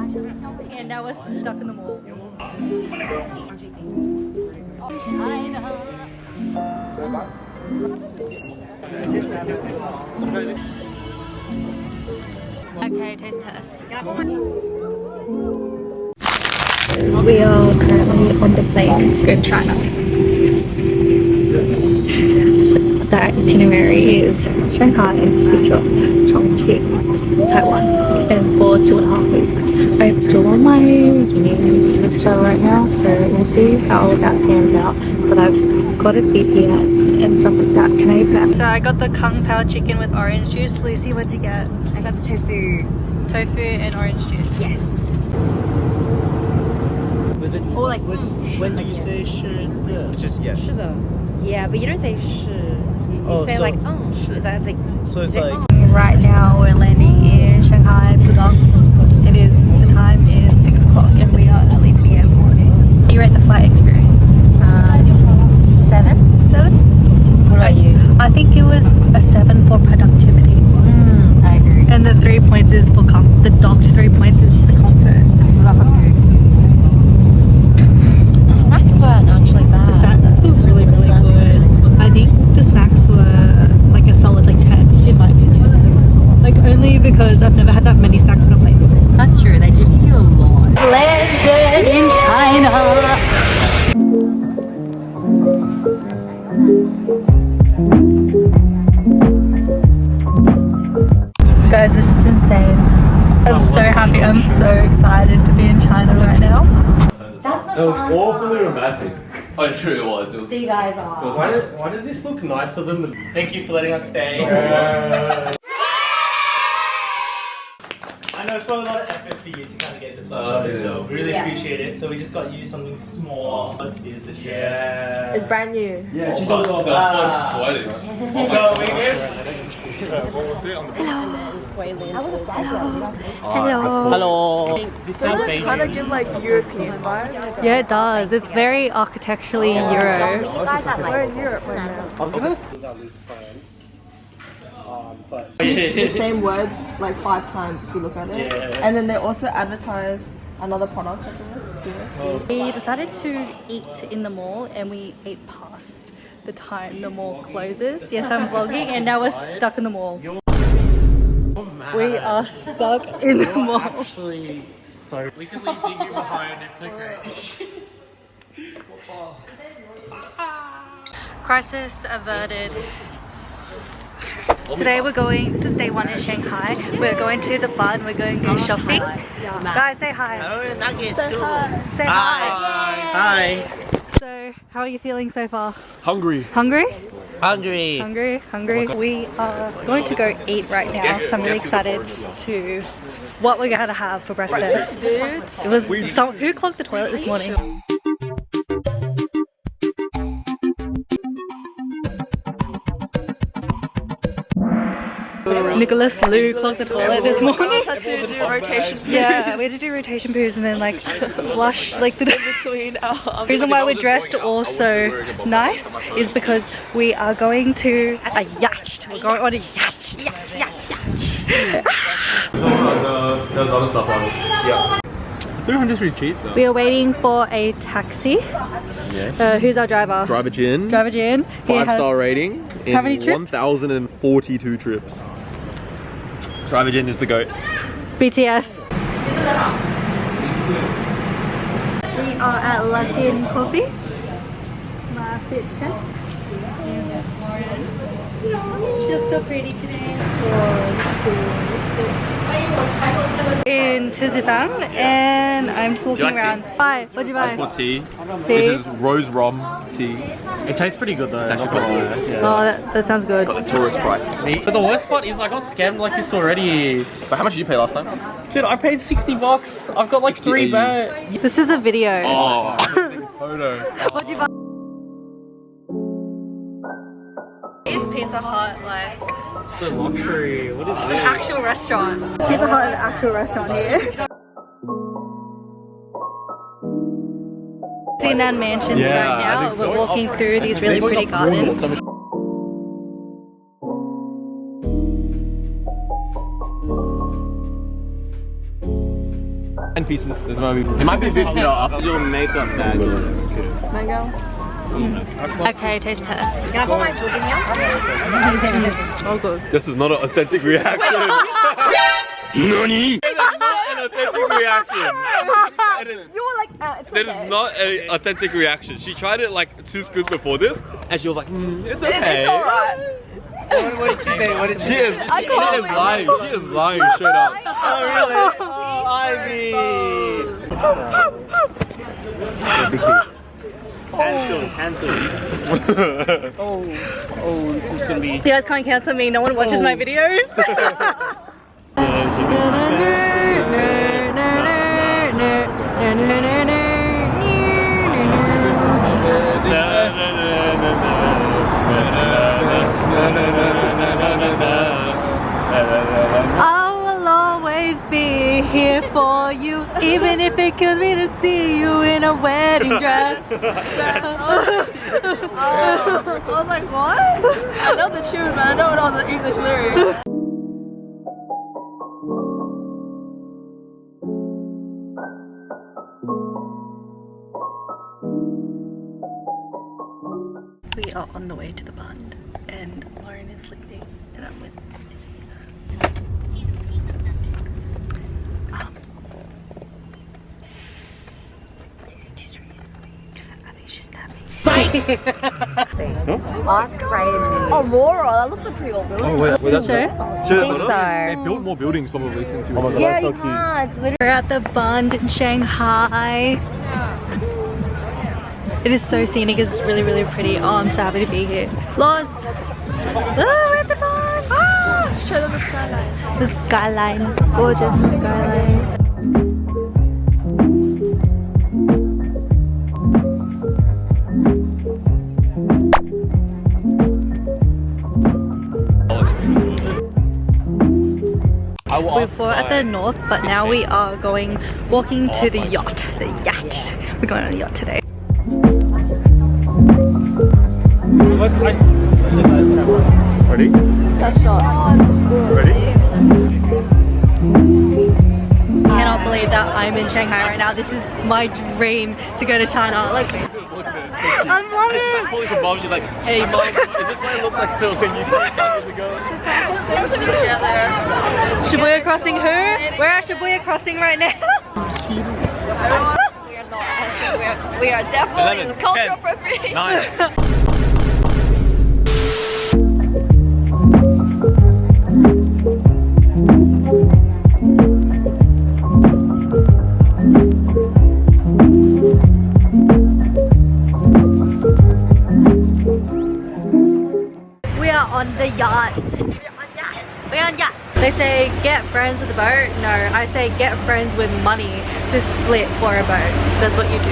And now we're stuck in the mall. Okay, taste test. We are currently on the plane to go to China. The itinerary is Shanghai, Suzhou, Chongqing, Taiwan, and for 2.5 weeks. I'm still on my uni semester right now, so we'll see how that pans out. But I've got a VPN and stuff like that. Can I open it? So I got the Kung Pao chicken with orange juice. Lucy, what'd you get? I got the tofu. Tofu and orange juice. Yes. Or like when you say 是的, it's just yes. 是的. Yeah, but you don't say 是. You say so, like sure. Is that like? So it's like. Right now we're landing in Shanghai, Pudong. The time is 6 o'clock and we are early to the airport. You rate the flight experience? 7. 7? What about you? I think it was a 7 for productivity. I agree. And the 3 points is for the docked 3 points is the comfort. What about the food? The snacks weren't actually bad. The snacks was really good. I think the snacks were like a solid like 10 in my opinion. Like only because I've never had that many snacks on a plane. That's true, they did give you a lot. Landed in China. Guys, this is insane. I'm so happy. I'm so excited to be in China right now. That's It was awfully romantic. Oh, true, it was. So you guys are. Why does this look nicer than the... Thank you for letting us stay. I know it's probably a lot of effort for you to kind of get this one, so we really appreciate it. So we just got you something small. Here's the share. It's brand new. Yeah, she does all that. so sweaty. So we give... Hello. Hello. This ain't Beijing. Kind of gives like European vibes. Yeah, it does. It's very architecturally Euro. We're in Europe right now. I was gonna... Is our least plan. But... The same words like 5 times if you look at it. Yeah. And then they also advertise another product afterwards. We decided to eat in the mall and we ate past the time the mall closes. Yes, I'm vlogging and now we're stuck in the mall. We are stuck in the mall. Actually, so... We can leave Diggy behind, it's okay. Crisis averted. Today we're going, this is day 1 in Shanghai. We're going to the Bund, we're going to go shopping. Guys, say hi. Say hi. Hi. So, how are you feeling so far? Hungry. Hungry? Hungry. Hungry, hungry. We are going to go eat right now, so I'm really excited to what we're going to have for breakfast. It was who clogged the toilet this morning? Nicholas Liu clogged the toilet this morning. Had to do rotation. Yeah, we had to do rotation poos and then like flush like the Between our reason why we're dressed all so nice is because we are going to a yacht. We're going on a yacht. There's other stuff on it. Yeah. 300 is really cheap though. We are waiting for a taxi. Yes. Who's our driver? Driver Jin. Driver Jin. He has 5-star rating in how many trips? 1,042 trips. Driver Jin is the GOAT. BTS. We are at Latin Coffee. It's my picture. She looks so pretty today. In Tizitang, and I'm just walking around. Buy. What'd you buy? I bought tea. Tea. This is rose rum tea. It tastes pretty good though. It's actually quite good. Yeah. Oh, that sounds good. Got the tourist price. But the worst part is I got scammed like this already. But how much did you pay last time? Dude, I paid $60. I've got like 3 bags. This is a video. Oh, photo. What'd you buy? Is Pizza Hut like? It's so luxury. What is It's an this? actual restaurant. Pizza Hut, an actual restaurant here. Xintiandi mansions Yeah, right I now. think so. We're walking through these really pretty gardens. 10 pieces. It might be $50 after your makeup bag. Mango. Okay, taste test. Can I put my food in here? Oh, good. This is not an authentic reaction. NANI? That is not an authentic reaction. You were like, it's okay. That is not an authentic reaction. She tried it like 2 scoops before this, and she was like, it's okay. It's alright. What did she say? What did she say? She is lying. She is lying straight up. Oh, really? Oh, Ivy! Cancel. Oh, this is gonna be. You guys can't cancel me. No one watches my videos. I will always be here for you, even if it kills me to see you in a wedding dress. I was like, what? I know the tune, but I don't know the English lyrics. We are on the way to the Bund, and Lauren is sleeping, and I'm with Oh, that's crazy. Oh, Laura, that looks like a pretty old building. Oh, wait, that's Sure. I think so. They built more buildings probably since you were Yeah, you can't. It's literally. We're at the Bund in Shanghai. It is so scenic, it's really, really pretty. Oh, I'm so happy to be here. Lots! Oh, we're at the Bund! Ah! Show them the skyline. The skyline. Gorgeous skyline. We were at the north, but now we are walking to the yacht. The yacht. We're going on a yacht today. Ready? That shot. Ready? I cannot believe that I'm in Shanghai right now. This is my dream to go to China. Like, I'm loving She's it. calling for mom. She's like, hey mom, is this what it looks like when you came 5 years ago? Shibuya crossing who? We're at Shibuya crossing right now. We are not. We are definitely 11, cultural 10, appropriation. 9. We are on the yacht. We're on yacht. They say get friends with a boat. No, I say get friends with money to split for a boat. That's what you do.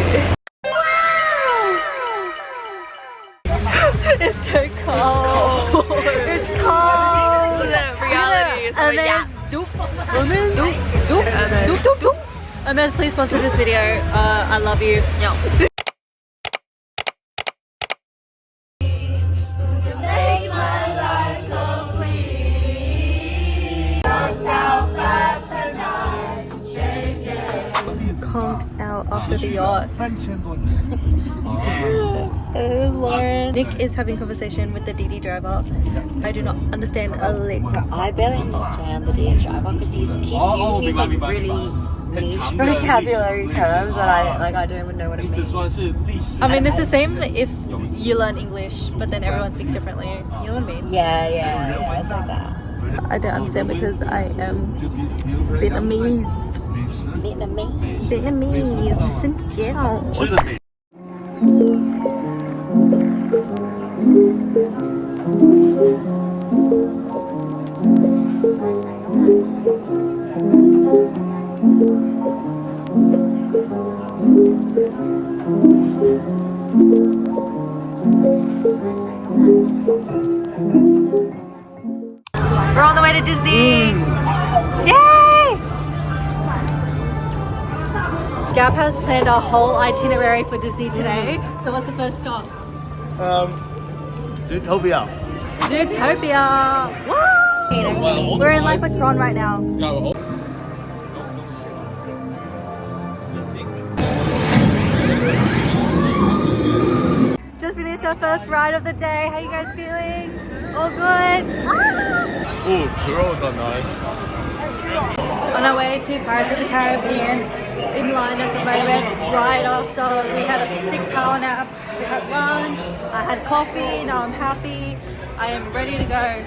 It's so cold. It's cold. Look at reality. It's And like, there's doop. Amaz, please sponsor this video. I love you. Yeah. Conked out after the yacht. It is Lauren. Nick is having conversation with the DD driver. I do not understand a lick. I barely understand the DH driver because he keeps using these like really niche vocabulary terms that I don't even know what it means. I mean, it's the same if you learn English, but then everyone speaks differently. You know what I mean? Yeah, it's like that. I don't understand because I am Vietnamese. Xin chào. We're on the way to Disney! Yay! Gab has planned a whole itinerary for Disney today. So what's the first stop? Zootopia. Zootopia! Woo! We're in Tron right now. It's our first ride of the day. How you guys feeling? All good? Oh, churros are nice. On our way to Paris of the Caribbean, in line at the moment, right after we had a sick power nap, we had lunch, I had coffee, now I'm happy, I am ready to go.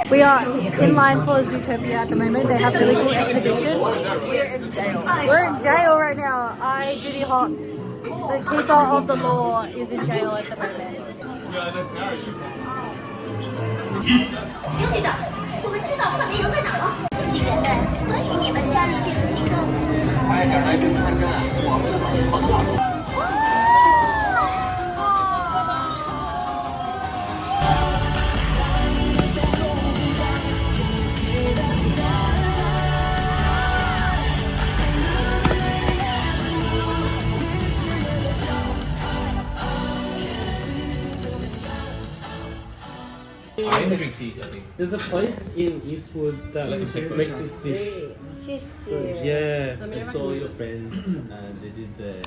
We are in line for Zootopia at the moment. They have really cool exhibitions. We're in jail. We're in jail right now. I, Judy Hawks, the keeper of the law, is in jail at the moment. 刘局长，我们知道换煤油在哪了。苏警人们，欢迎你们加入这次行动。快点来侦探站，我们的朋友。 There's a place in Eastwood that makes this dish. Yeah, I saw your friends and they did there.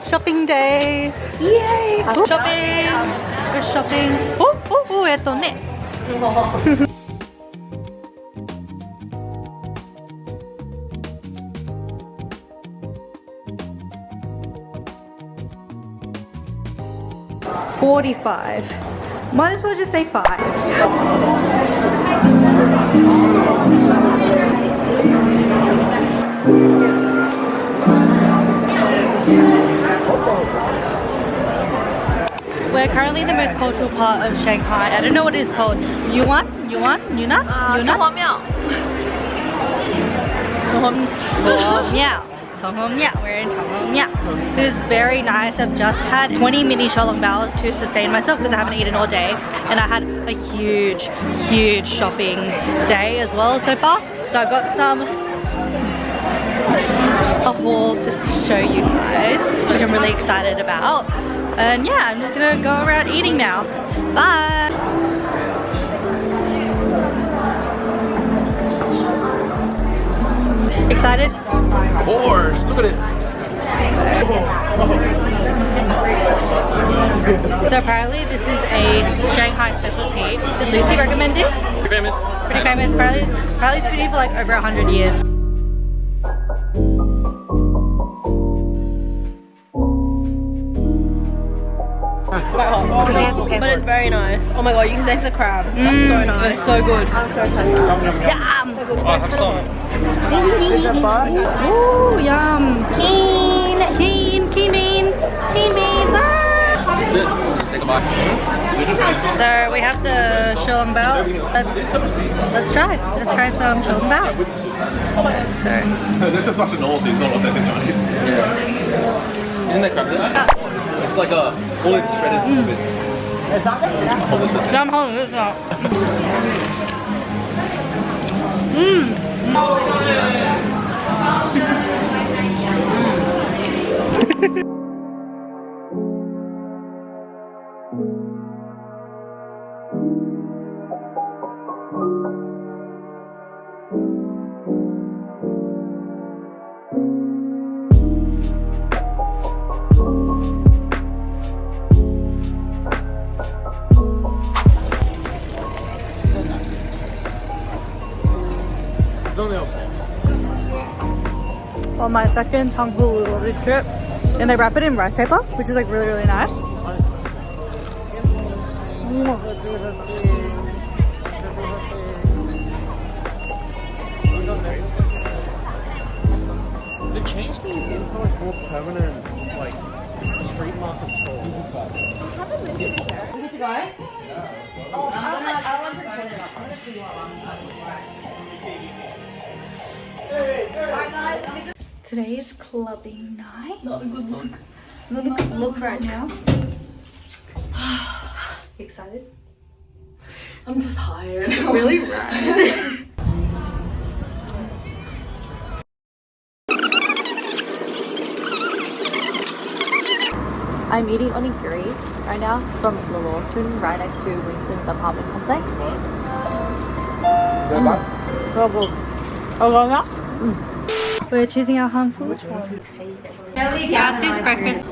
Shopping day! Yay! Shopping! We're shopping! Oh, eto ne! $45. Might as well just say 5. We're currently in the most cultural part of Shanghai. I don't know what it is called. Yuan? Chenghuangmiao. Chenghuangmiao. We're in Chenghuangmiao. It is very nice. I've just had 20 mini Xintiandis to sustain myself because I haven't eaten all day. And I had a huge shopping day as well so far. So I got a haul to show you guys, which I'm really excited about. And yeah, I'm just gonna go around eating now. Bye! Excited? Of course, look at it. So apparently this is a Shanghai specialty. Did Lucy recommend this? Pretty famous. Pretty famous. Apparently it's been here for like over 100 years. But it's very nice. Oh my god, you can taste the crab. That's so nice. It's so good. I'm so excited. Yum! Oh, have some. Ooh, yum! Keen beans! Take a bite. So we have the Xintiandi. Let's try some Xintiandi. This is such a novelty, it's not authentic Chinese. Yeah. Isn't that crab there? It's like all in shredded bits. I'm holding this out. On my second tanghulu of this trip, and they wrap it in rice paper, which is like really nice. They've changed these into like more permanent like street market stores. Good to go? Oh, I want to put it up. I'm gonna put you on. Alright guys, let me just... Today is clubbing night. Not a good look. It's not a good look right now. Excited? I'm just tired. Really right. I'm eating onigiri right now from the Lawson right next to Winston's apartment complex. We're choosing our Han foods. Yeah, this breakfast.